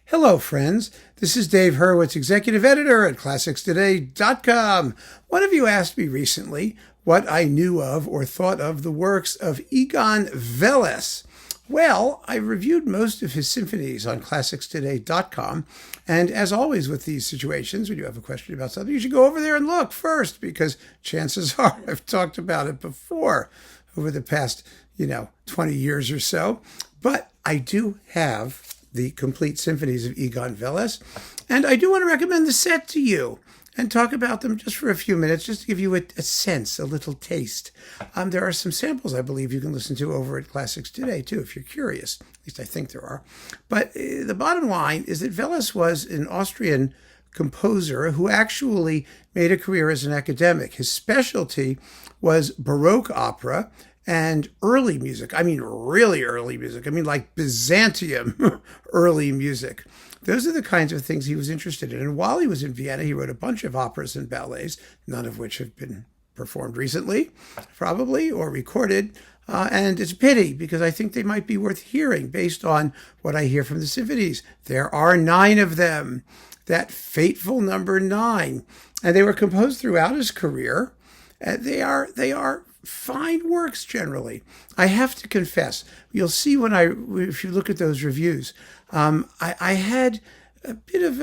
Hello, friends. This is Dave Hurwitz, executive editor at ClassicsToday.com. One of you asked me recently what I knew of or thought of the works of Egon Wellesz. Well, I reviewed most of his symphonies on ClassicsToday.com, and as always with these situations, when you have a question about something, you should go over there and look first, because chances are I've talked about it before over the past, 20 years or so. But I do have the complete symphonies of Egon Wellesz, and I do want to recommend the set to you and talk about them just for a few minutes, just to give you a sense, a little taste. There are some samples, I believe, you can listen to over at Classics Today, too, if you're curious. At least I think there are. But the bottom line is that Wellesz was an Austrian composer who actually made a career as an academic. His specialty was Baroque opera and early music. I mean, really early music. I mean, like Byzantium early music. Those are the kinds of things he was interested in. And while he was in Vienna, he wrote a bunch of operas and ballets, none of which have been performed recently, probably, or recorded. And it's a pity, because I think they might be worth hearing based on what I hear from the symphonies. There are 9 of them, that fateful number 9. And they were composed throughout his career. They are fine works generally. I have to confess, you'll see if you look at those reviews, I had a bit of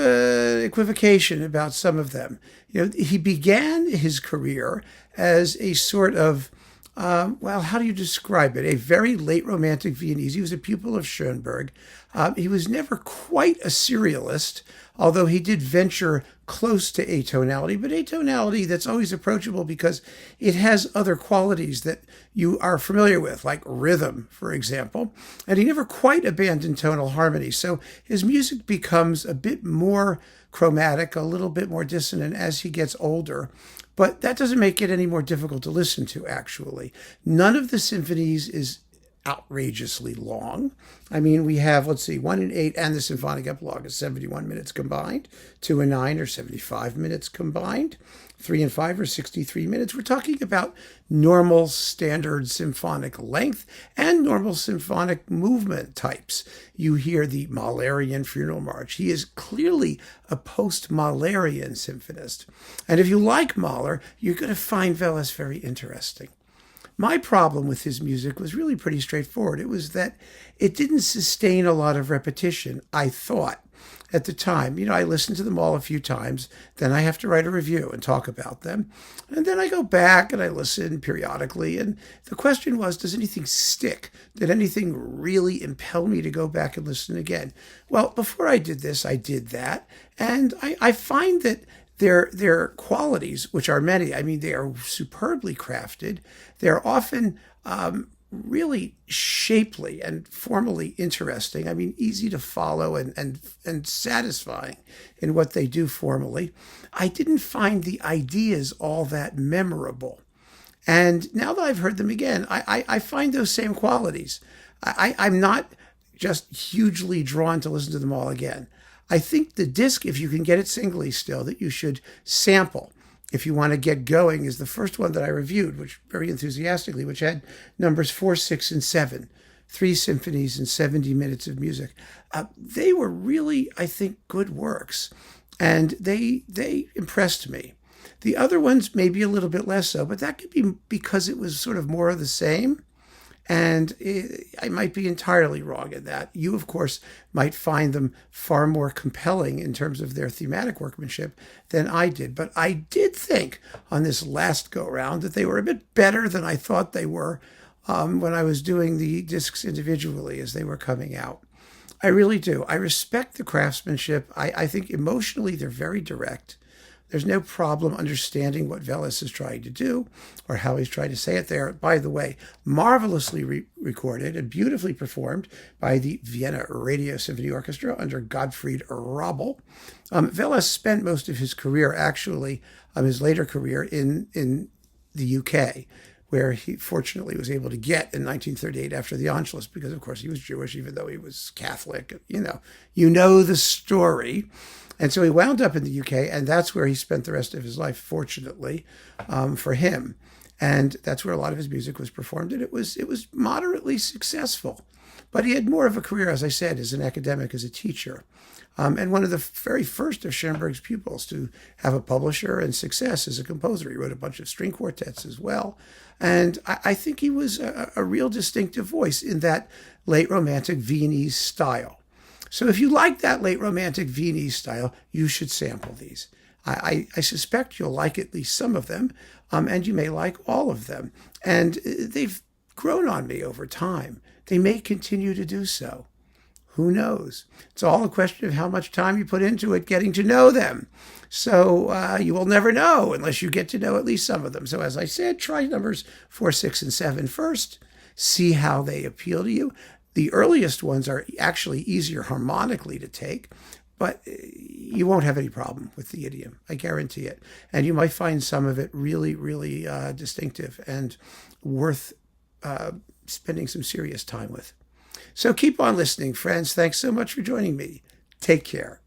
equivocation about some of them. He began his career as a sort of, how do you describe it? A very late Romantic Viennese. He was a pupil of Schoenberg. He was never quite a serialist, although he did venture close to atonality, but atonality that's always approachable because it has other qualities that you are familiar with, like rhythm, for example. And he never quite abandoned tonal harmony. So his music becomes a bit more chromatic, a little bit more dissonant as he gets older. But that doesn't make it any more difficult to listen to, actually. None of the symphonies is outrageously long. I mean, we have, 1 and 8 and the symphonic epilogue is 71 minutes combined. 2 and 9 are 75 minutes combined. 3 and 5 are 63 minutes. We're talking about normal standard symphonic length and normal symphonic movement types. You hear the Mahlerian Funeral March. He is clearly a Post-Mahlerian symphonist. And if you like Mahler, you're going to find Wellesz very interesting. My problem with his music was really pretty straightforward. It was that it didn't sustain a lot of repetition, I thought, at the time. I listened to them all a few times, then I have to write a review and talk about them. And then I go back and I listen periodically. And the question was, does anything stick? Did anything really impel me to go back and listen again? Well, before I did this, I did that. And I find that their qualities, which are many, they are superbly crafted. They're often really shapely and formally interesting. Easy to follow and satisfying in what they do formally. I didn't find the ideas all that memorable. And now that I've heard them again, I find those same qualities. I'm not just hugely drawn to listen to them all again. I think the disc, if you can get it singly still, that you should sample if you want to get going, is the first one that I reviewed, which very enthusiastically, which had numbers 4, 6, and 7, 3 symphonies and 70 minutes of music. They were really, I think, good works, and they impressed me. The other ones maybe a little bit less so, but that could be because it was sort of more of the same. And I might be entirely wrong in that. You, of course, might find them far more compelling in terms of their thematic workmanship than I did. But I did think on this last go-round that they were a bit better than I thought they were when I was doing the discs individually as they were coming out. I really do. I respect the craftsmanship. I think emotionally they're very direct. There's no problem understanding what Wellesz is trying to do or how he's trying to say it there. By the way, marvelously recorded and beautifully performed by the Vienna Radio Symphony Orchestra under Gottfried Rabl. Wellesz spent most of his career, actually, his later career, in the UK, where he fortunately was able to get in 1938 after the Anschluss, because, of course, he was Jewish, even though he was Catholic. You know the story. And so he wound up in the UK, and that's where he spent the rest of his life, fortunately, for him. And that's where a lot of his music was performed, and it was moderately successful. But he had more of a career, as I said, as an academic, as a teacher. And one of the very first of Schoenberg's pupils to have a publisher and success as a composer. He wrote a bunch of string quartets as well. And I think he was a real distinctive voice in that late Romantic Viennese style. So if you like that late Romantic Viennese style, you should sample these. I suspect you'll like at least some of them, and you may like all of them. And they've grown on me over time. They may continue to do so. Who knows? It's all a question of how much time you put into it, getting to know them. So you will never know unless you get to know at least some of them. So as I said, try numbers 4, 6, and 7 first. See how they appeal to you. The earliest ones are actually easier harmonically to take, but you won't have any problem with the idiom. I guarantee it. And you might find some of it really, really distinctive and worth spending some serious time with. So keep on listening, friends. Thanks so much for joining me. Take care.